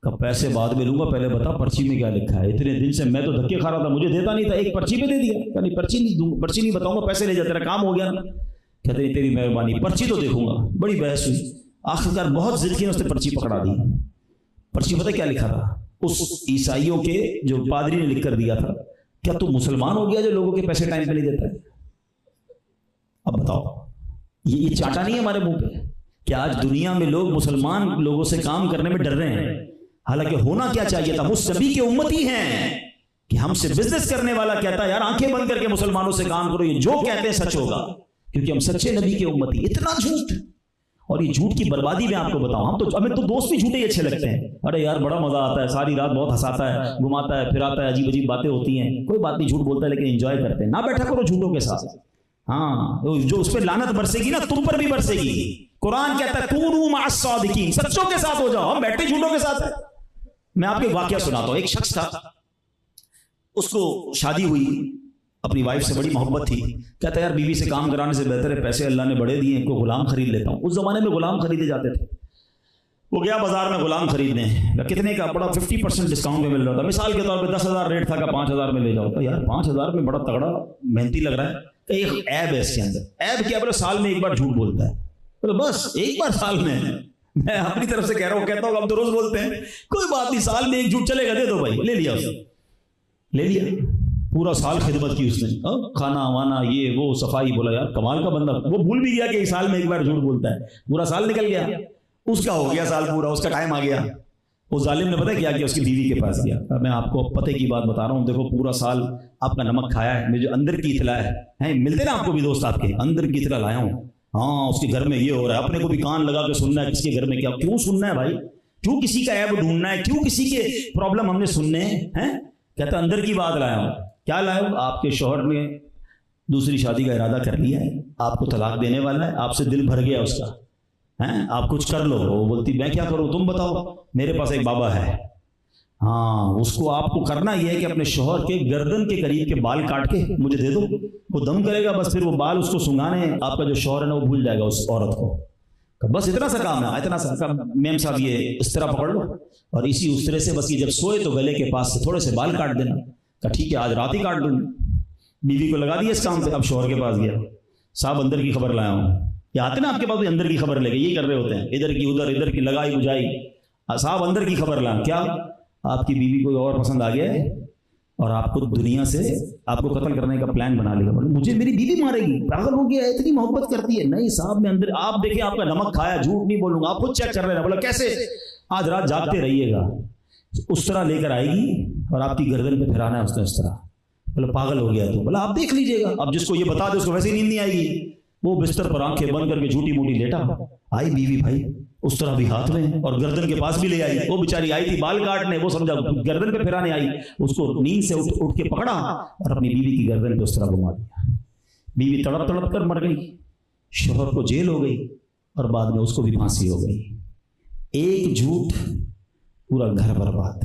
کہا پیسے بعد میں لوں گا، پہلے بتا پرچی میں کیا لکھا ہے. اتنے دن سے میں تو دھکے کھا رہا تھا، مجھے دیتا نہیں تھا، ایک پرچی پہ دے دیا. کہا نہیں پرچی نہیں بتاؤں گا، پیسے لے جا، تیرا کام ہو گیا نا. کہتے ہیں تیری مہربانی، پرچی تو دیکھوں گا. بڑی بحث ہوئی، آخرکار بہت ضد کی، اس نے پرچی پکڑا دی. پرچی پتہ کیا لکھا تھا؟ اس عیسائیوں کے جو پادری نے لکھ کر دیا تھا، کیا تو مسلمان ہو گیا جو لوگوں کے پیسے ٹائم پہ نہیں دیتا ہے؟ اب بتاؤ، یہ چاٹا نہیں ہے ہمارے منہ پہ کہ آج دنیا میں لوگ مسلمان لوگوں سے کام کرنے میں ڈر رہے ہیں، حالانکہ ہونا کیا چاہیے تھا؟ وہ سبھی کے امتی ہیں کہ ہم سے بزنس کرنے والا کہتا ہے یار آنکھیں بند کر کے مسلمانوں سے کام کرو، یہ جو کہتے ہیں سچ ہوگا، کیونکہ ہم سچے نبی کے امتی. اتنا جھوٹ، اور یہ جھوٹ کی بربادی میں آپ کو بتاؤں، ہمیں تو دوست بھی جھوٹے ہی اچھے لگتے ہیں. ارے یار بڑا مزہ آتا ہے، ساری رات بہت ہنساتا ہے، گھماتا ہے پھراتا ہے، عجیب عجیب باتیں ہوتی ہیں. کوئی بات نہیں، جھوٹ بولتا ہے لیکن انجوائے کرتے ہیں. نہ بیٹھا کرو جھوٹوں کے ساتھ. ہاں، جو اس پہ لعنت برسے گی نا تم پر بھی برسے گی. قرآن کہتا ہے کونوا مع الصادقین، سچوں کے ساتھ ہو جاؤ. ہم بیٹھے جھوٹوں کے ساتھ ہیں. میں آپ کو ایک واقعہ سناتا ہوں. ایک شخص تھا، اس کو شادی ہوئی، اپنی وائف سے بڑی محبت تھی. کہتا ہے یار بیوی سے کام کرانے سے بہتر ہے پیسے اللہ نے بڑے دیے، کوئی غلام خرید لیتا ہوں. اس زمانے میں غلام خریدے جاتے تھے. وہ گیا بازار میں غلام خریدنے، کتنے کا؟ بڑا 50% ڈسکاؤنٹ میں مل رہا تھا. مثال کے طور پہ 10,000 ریٹ تھا کہ 5,000 میں لے جاؤ. تو یار 5,000 میں بڑا تگڑا محنتی لگ رہا ہے. کہ ایک عیب ہے اس کے اندر. عیب کیا؟ بولے سال میں ایک بار جھوٹ بولتا ہے. بولے بس ایک بار سال میں؟ میں اپنی طرف سے کہہ رہا ہوں، کہتا ہوں ہم تو روز بولتے ہیں. کوئی بات نہیں، سال میں ایک جھوٹ چلے گا، دے دو بھائی. لے لیا، لے لیا. پورا سال خدمت کی اس نے، کھانا وانا یہ وہ صفائی. بولا یار کمال کا بندہ. وہ بھول بھی گیا کہ ایک سال میں ایک بار جھوٹ بولتا ہے. پورا سال نکل گیا، اس کا ہو گیا سال پورا، اس کا ٹائم آ گیا. اس ظالم نے پتہ کیا کیا؟ اس کی بیوی کے پاس گیا. میں آپ کو پتے کی بات بتا رہا ہوں، دیکھو پورا سال آپ کا نمک کھایا ہے، مجھے اندر کی اطلاع ہے، ملتے نا آپ کو بھی دوست آپ کے، اندر کی اطلاع لایا ہوں. ہاں اس کے گھر میں یہ ہو رہا ہے. اپنے کو بھی کان لگا کے سننا ہے کس کے گھر میں کیا. کیوں سننا ہے بھائی؟ کیوں کسی کا عیب ڈھونڈنا ہے؟ کیوں کسی کے پرابلم ہم نے سننے ہیں؟ کہتا اندر کی بات لایا ہوں. کیا لایا ہوں؟ آپ کے شوہر نے دوسری شادی کا ارادہ کر لیا ہے، آپ کو طلاق دینے والا ہے، آپ سے دل بھر گیا اس کا. ہیں آپ کچھ کر لو. وہ بولتی میں کیا کروں تم بتاؤ. میرے پاس ایک بابا ہے, ہاں اس کو آپ کو کرنا یہ ہے کہ اپنے شوہر کے گردن کے قریب کے بال کاٹ کے مجھے دے دو, وہ دم کرے گا بس, پھر وہ بال اس کو سنگانے, آپ کا جو شوہر ہے نا وہ بھول جائے گا اس عورت کو. بس اتنا سا کام ہے, اتنا سا. میم صاحب یہ اس طرح پکڑ لو اور اسی اس طرح سے بس یہ جب سوئے تو گلے کے پاس سے تھوڑے سے بال کاٹ دینا. کہ ٹھیک ہے آج رات ہی کاٹ دوں. بیوی کو لگا دیا اس کام پہ. اب شوہر کے پاس گیا, صاحب اندر کی خبر لایا ہوں. یہ آتے نا آپ کے پاس اندر کی خبر لے کے, یہی کر رہے ہوتے ہیں, ادھر کی ادھر, ادھر کی لگائی بجائی. صاحب اندر کی خبر لا, کیا آپ کی بیوی کوئی اور پسند آ گیا ہے اور آپ کو دنیا سے آپ کو قتل کرنے کا پلان بنا لیا. مجھے میری بیوی مارے گی, پاگل ہو گیا, اتنی محبت کرتی ہے. نہیں صاحب میں اندر, آپ دیکھیں آپ کا نمک کھایا, جھوٹ نہیں بولوں گا, آپ خود چیک کر رہے ہیں. بولا کیسے؟ آج رات جاگتے رہیے گا, اس طرح لے کر آئے گی اور آپ کی گردن پہ پھرانا ہے اس نے اس طرح. بولا پاگل ہو گیا تو. بولا آپ دیکھ لیجیے گا. اب جس کو یہ بتا دے اس کو ویسے ہی نیند نہیں آئے گی. وہ بستر پر آنکھیں بند کر کے جھوٹی موٹی لیٹا, آئی بیوی بھائی اس طرح بھی ہاتھ میں اور گردن کے پاس بھی لے آئی. وہ بیچاری آئی تھی بال کاٹنے, وہ سمجھا گردن پہ پھرانے آئی, اس کو نیند سے اٹھ کے پکڑا اور اپنی بیوی کی گردن پہ اس طرح گھما دیا. بیوی تڑپ تڑپ کر مر گئی, شوہر کو جیل ہو گئی اور بعد میں اس کو بھی پھانسی ہو گئی. ایک جھوٹ پورا گھر برباد.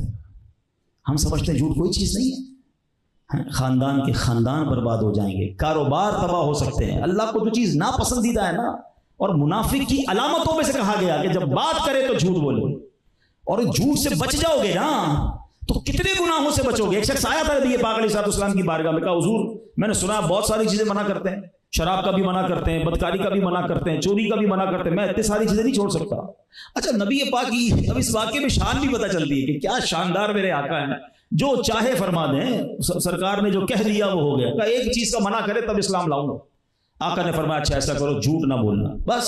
ہم سمجھتے ہیں جھوٹ کوئی چیز نہیں ہے, خاندان کے خاندان برباد ہو جائیں گے, کاروبار تباہ ہو سکتے ہیں. اللہ کو جو چیز ناپسندیدہ ہے نا, اور منافق کی علامتوں میں سے کہا گیا کہ جب بات کرے تو جھوٹ بولو, اور جھوٹ سے بچ جاؤ گے نا تو کتنے گناہوں سے بچو گے. ایک شخص آیا تھا نبی پاک علیہ الصلوۃ والسلام کی بارگاہ میں, کہا حضور میں نے سنا بہت ساری چیزیں منع کرتے ہیں, شراب کا بھی منع کرتے ہیں, بدکاری کا بھی منع کرتے ہیں, چوری کا بھی منع کرتے ہیں, میں اتنی ساری چیزیں نہیں چھوڑ سکتا. اچھا نبی پاک کی اب اس واقعے میں شان بھی پتہ چلتی ہے کہ کیا شاندار میرے آقا ہیں, جو چاہے فرما دیں. سرکار نے جو کہہ دیا وہ ہو گیا. کہ ایک چیز کا منع کرے تب اسلام لاؤں گا. آقا نے فرمایا اچھا ایسا کرو, جھوٹ نہ بولنا. بس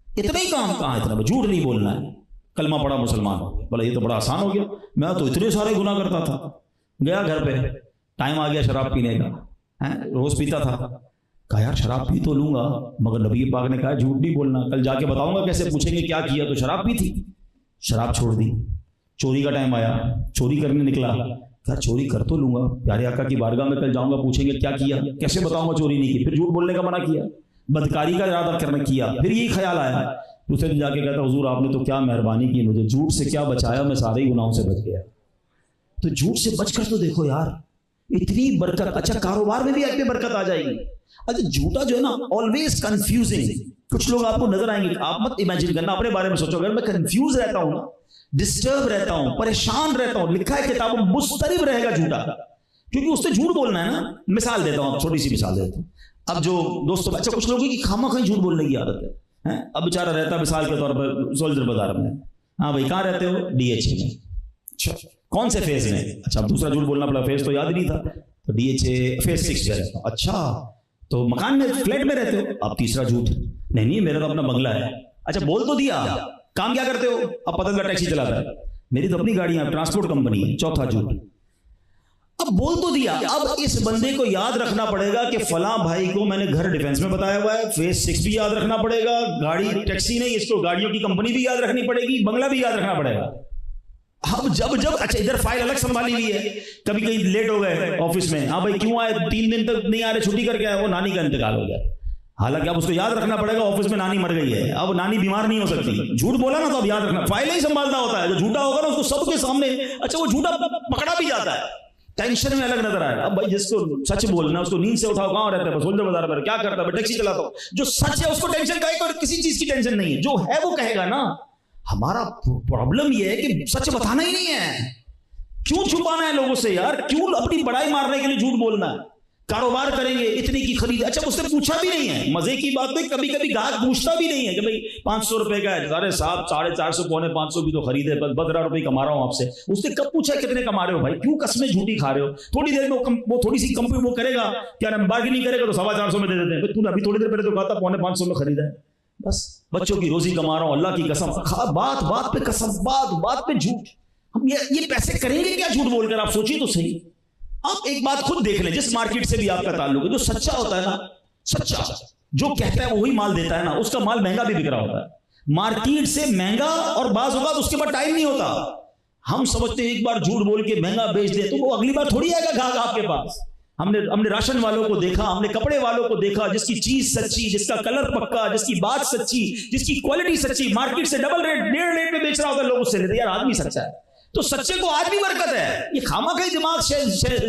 اتنا ہی کام. کہاں اتنا, جھوٹ نہیں بولنا ہے. کلمہ پڑا مسلمان ہو گیا. بولا یہ تو بڑا آسان ہو گیا, میں تو اتنے سارے گناہ کرتا تھا. گیا گھر پہ, ٹائم آ گیا شراب پینے کا, روز پیتا تھا. کہا یار شراب پی تو لوں گا, مگر نبی پاک نے کہا جھوٹ نہیں بولنا, کل جا کے بتاؤں گا کیسے. پوچھیں گے کیا کیا, تو شراب پی تھی. شراب چھوڑ دی. چوری کا ٹائم آیا, چوری کرنے نکلا. کہا چوری کر تو لوں گا, پیارے آقا کی بارگاہ میں کل جاؤں گا, پوچھیں گے کیا کیا, کیسے بتاؤں گا چوری نہیں کی. پھر جھوٹ بولنے کا منع کیا, بدکاری کا ارادہ کرنا کیا. پھر یہی خیال آیا, دوسرے دن جا کے کہتا حضور آپ نے تو کیا مہربانی کی, مجھے جھوٹ سے کیا بچایا, میں سارے گناہوں سے بچ گیا. تو جھوٹ سے بچ کر تو دیکھو یار, اتنی برکت. اچھا کاروبار میں بھی آپ پہ برکت آ جائے گی. اچھا جھوٹا جو ہے نا آلویز کنفیوزنگ. کچھ لوگ آپ کو نظر آئیں گے, آپ مت امیجن کرنا, اپنے بارے میں سوچو, اگر میں کنفیوز رہتا ہوں نا, ڈسٹرب رہتا ہوں, پریشان رہتا ہوں, لکھا ہے کتابوں مضطرب رہے گا جھوٹا, کیونکہ اس سے جھوٹ بولنا ہے نا. مثال دیتا ہوں, چھوٹی سی مثال دیتا ہوں. اب جو دوستوں, اچھا کچھ لوگوں کی خامہ خواہ جھوٹ بولنے کی عادت ہے. اب بیچارہ رہتا مثال کے طور پر سولجر بازار میں, ہاں بھائی کہاں رہتے ہو, ڈی ایچ اے میں. اچھا کون سے فیز میں, اچھا اب دوسرا جھوٹ بولنا پڑا, فیز تو یاد نہیں تھا, تو ڈی ایچ اے فیز 6 میں رہتا ہوں. اچھا تو مکان میں فلیٹ میں رہتے ہو, اب تیسرا جھوٹ, نہیں میرا تو اپنا بنگلہ ہے. اچھا بول تو دیا, کام کیا کرتے ہو, اب پتہ چلا ٹیکسی چلاتا ہے, میری تو اپنی گاڑیاں, ٹرانسپورٹ کمپنی ہے. چوتھا جھوٹ, اب بول تو دیا, اب اس بندے کو یاد رکھنا پڑے گا کہ فلاں بھائی کو میں نے گھر ڈیفینس میں بتایا ہوا ہے, فیز 6 بھی یاد رکھنا پڑے گا, گاڑی ٹیکسی نہیں, اس کو گاڑیوں کی کمپنی بھی یاد رکھنی پڑے گی, بنگلہ بھی یاد رکھنا پڑے گا. اب جب اچھا ادھر فائل الگ سنبھالی ہوئی ہے, کبھی کہیں لیٹ ہو گئے آفس میں, ہاں بھائی کیوں آئے, 3 دن تک نہیں آ رہے, چھٹی کر کے آئے, وہ نانی کا انتقال ہو گیا. حالانکہ اب اس کو یاد رکھنا پڑے گا آفس میں نانی مر گئی ہے, اب نانی بیمار نہیں ہو سکتی. جھوٹ بولا نا تو اب یاد رکھنا, فائل ہی سنبھالنا ہوتا ہے. جو جھوٹا ہوگا نا اس کو سب کے سامنے, اچھا وہ جھوٹا پکڑا بھی جاتا ہے, ٹینشن میں الگ نظر آئے. اب بھائی جس کو سچ بولنا ہے اس کو نیند سے اٹھاؤ, کہاں رہتا ہے, بس سولجر بازار میں, کیا کرتا ہے, ٹیکسی چلاتا ہوں. جو سچ ہے اس کو ٹینشن کا ہے, کسی چیز کی ٹینشن نہیں ہے, جو ہے وہ کہے گا نا. ہمارا پرابلم یہ ہے کہ سچ بتانا ہی نہیں ہے. کیوں چھپانا ہے لوگوں سے یار, کیوں اپنی بڑائی مارنے کے لیے جھوٹ بولنا ہے. کاروبار کریں گے, اتنی کی خرید, اچھا اس سے پوچھا بھی نہیں ہے. مزے کی بات ہے کبھی کبھی گاہک پوچھتا بھی نہیں ہے کہ بھائی 500 روپے کا ہے, ارے صاحب 450 پونے 500 بھی تو خریدے, بس 12 روپے کما رہا ہوں آپ سے. اس نے کب پوچھا کتنے کما رہے ہو بھائی, کیوں قسمیں جھوٹی کھا رہے ہو. تھوڑی دیر میں وہ تھوڑی سی کمپنی وہ کرے گا, کیا بارگیننگ کرے گا تو 450 میں دے دیتے ہیں. تو ابھی تھوڑی دیر پہلے تو کہا تھا پونے 500 میں خریدا ہے. بس بچوں کی روزی کما رہا ہوں, اللہ کی قسم, بات بات پہ قسم, بات بات پہ جھوٹ. ہم یہ پیسے کریں گے کیا جھوٹ بول کر, آپ سوچیے تو صحیح. آپ ایک بات خود دیکھ لیں, جس مارکیٹ سے بھی آپ کا تعلق ہے, جو سچا ہوتا ہے نا, سچا جو کہتا ہے وہی مال دیتا ہے نا, اس کا مال مہنگا بھی بک رہا ہوتا ہے, مارکیٹ سے مہنگا, اور بعض اوقات اس کے بعد ٹائم نہیں ہوتا. ہم سمجھتے ہیں ایک بار جھوٹ بول کے مہنگا بیچ دیں تو وہ اگلی بار تھوڑی آئے گا گاہک آپ کے پاس. ہم نے راشن والوں کو دیکھا, ہم نے کپڑے والوں کو دیکھا, جس کی چیز سچی, جس کا کلر پکا, جس کی بات سچی, جس کی کوالٹی سچی, مارکیٹ سے ڈبل ریٹ 1.5 ریٹ میں بیچ رہا ہوتا ہے, لوگ اس سے لیتے. یار آدمی سچا ہے تو سچے کو آج بھی برکت ہے. یہ خامہ کا ہی دماغ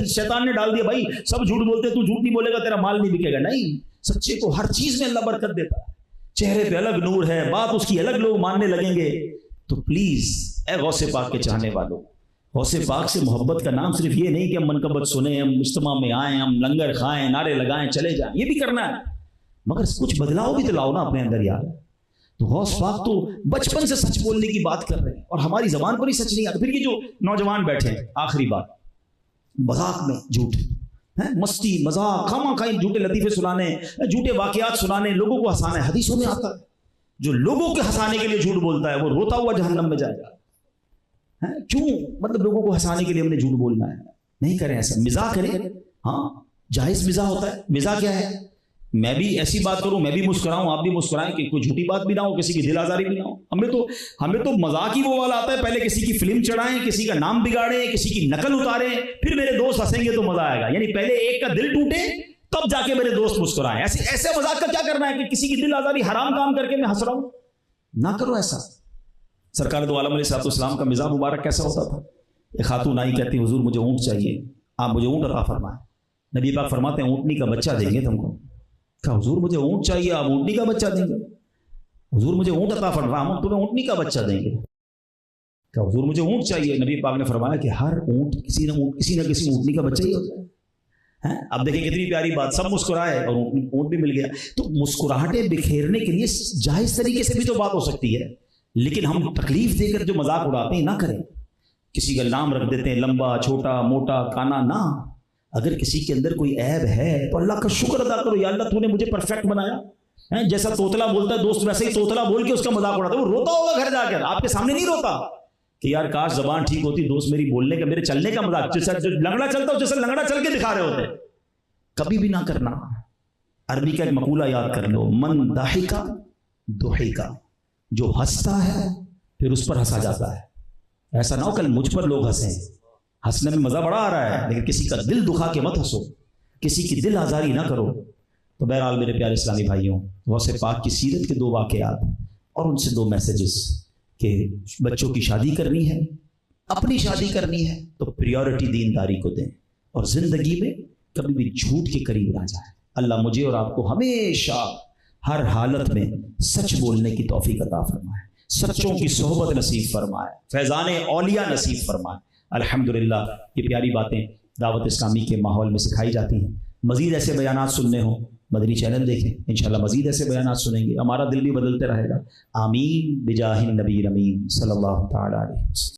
شیطان نے ڈال دیا, بھائی سب جھوٹ بولتے, تو جھوٹ نہیں بولے گا تیرا مال نہیں بکے گا. نہیں, سچے کو ہر چیز میں اللہ برکت دیتا ہے. چہرے پہ الگ نور ہے, بات اس کی الگ, لوگ ماننے لگیں گے. تو پلیز اے غوث پاک کے چاہنے والوں, غوث پاک سے محبت کا نام صرف یہ نہیں کہ ہم منقبت سنیں, ہم اجتماع میں آئیں, ہم لنگر کھائیں, نعرے لگائیں, چلے جائیں, یہ بھی کرنا ہے, مگر کچھ بدلاؤ بھی تو لاؤ نا اپنے اندر یار. تو غوث پاک تو بچپن سے سچ بولنے کی بات کر رہے ہیں اور ہماری زبان پر ہی سچ نہیں آتا. پھر یہ جو نوجوان بیٹھے ہیں, آخری بات, مذاق میں جھوٹ, مستی مذاق, خامہ خواہ جھوٹے لطیفے سنانے, جھوٹے واقعات سنانے, لوگوں کو ہنسانے. حدیثوں میں آتا ہے جو لوگوں کے ہنسانے کے لیے جھوٹ بولتا ہے وہ روتا ہوا جہنم میں جائے گا. کیوں؟ مطلب لوگوں کو ہنسانے کے لیے ہم نے جھوٹ بولنا ہے. نہیں کریں ایسا, مزاح کریں. ہاں جائز مزاح ہوتا ہے. مزاح کیا ہے؟ میں بھی ایسی بات کروں, میں بھی مسکراؤں, آپ بھی مسکرائیں, کہ کوئی جھوٹی بات بھی نہ ہو, کسی کی دل آزاری بھی نہ ہو. ہمیں تو مذاق ہی وہ والا آتا ہے, پہلے کسی کی فلم چڑھائیں, کسی کا نام بگاڑیں, کسی کی نقل اتاریں, پھر میرے دوست ہنسیں گے تو مزہ آئے گا. یعنی پہلے ایک کا دل ٹوٹے تب جا کے میرے دوست مسکرائیں. ایسے مذاق کا کیا کرنا ہے کہ کسی کی دل آزاری حرام کام کر کے میں ہنس رہا ہوں؟ نہ کرو ایسا. سرکار دو عالم علیہ السلام کا مزاج مبارک کیسا ہوتا تھا؟ ایک خاتون آئی, کہتی حضور مجھے اونٹ چاہیے, آپ مجھے اونٹ عطا فرمائیں. نبی پاک فرماتے ہیں اونٹنی کا بچہ دیں گے تم کو. کہا حضور مجھے اونٹ چاہیے, آپ اونٹنی کا بچہ دیں گے؟ حضور مجھے اونٹ عطا فرمائیں, ہم تمہیں اونٹنی کا بچہ دیں گے. کہا حضور مجھے اونٹ چاہیے. نبی پاک نے فرمایا کہ ہر اونٹ کسی نہ کسی اونٹنی کا بچہ ہی ہوتا ہے. اب دیکھیں کتنی پیاری بات, سب مسکرائے اور اونٹ بھی مل گیا. تو مسکراہٹیں بکھیرنے کے لیے جائز طریقے سے بھی تو بات ہو سکتی ہے, لیکن ہم تکلیف دے کر جو مذاق اڑاتے ہیں نہ کریں. کسی کا نام رکھ دیتے ہیں لمبا, چھوٹا, موٹا, کانا, نہ. اگر کسی کے اندر کوئی عیب ہے تو اللہ کا شکر ادا کرو, یا اللہ تو نے مجھے پرفیکٹ بنایا. جیسا توتلا بولتا ہے دوست, ویسے ہی توتلا بول کے اس کا مذاق اڑاتا ہے. وہ روتا ہوگا گھر جا کر, آپ کے سامنے نہیں روتا کہ یار کاش زبان ٹھیک ہوتی, دوست میری بولنے کا, میرے چلنے کا مذاق, جیسا لنگڑا چلتا ہو, جیسا لنگڑا چل کے دکھا رہے ہوتے. کبھی بھی نہ کرنا. عربی کا ایک مقولہ یاد کر لو, من ضحک ضحک, جو ہنستا ہے پھر اس پر ہنسا جاتا ہے. ایسا نہ ہو کل مجھ پر لوگ ہنسیں. ہنسنے میں مزہ بڑا آ رہا ہے, لیکن کسی کا دل دکھا کے مت ہنسو, کسی کی دل آزاری نہ کرو. تو بہرحال میرے پیارے اسلامی بھائیوں, غوث پاک کی سیرت کے 2 واقعات اور ان سے 2 میسیجز کہ بچوں کی شادی کرنی ہے, اپنی شادی کرنی ہے تو پریورٹی دینداری کو دیں, اور زندگی میں کبھی بھی جھوٹ کے قریب نہ جائیں. اللہ مجھے اور آپ کو ہمیشہ ہر حالت میں سچ بولنے کی توفیق عطا فرمائے, سچوں کی صحبت نصیب فرمائے, فیضان اولیاء نصیب فرمائے. الحمدللہ یہ پیاری باتیں دعوت اسلامی کے ماحول میں سکھائی جاتی ہیں. مزید ایسے بیانات سننے ہوں مدنی چینل دیکھیں, انشاءاللہ مزید ایسے بیانات سنیں گے, ہمارا دل بھی بدلتے رہے گا. آمین بجاہ النبی الامین صلی اللہ تعالی علیہ وسلم.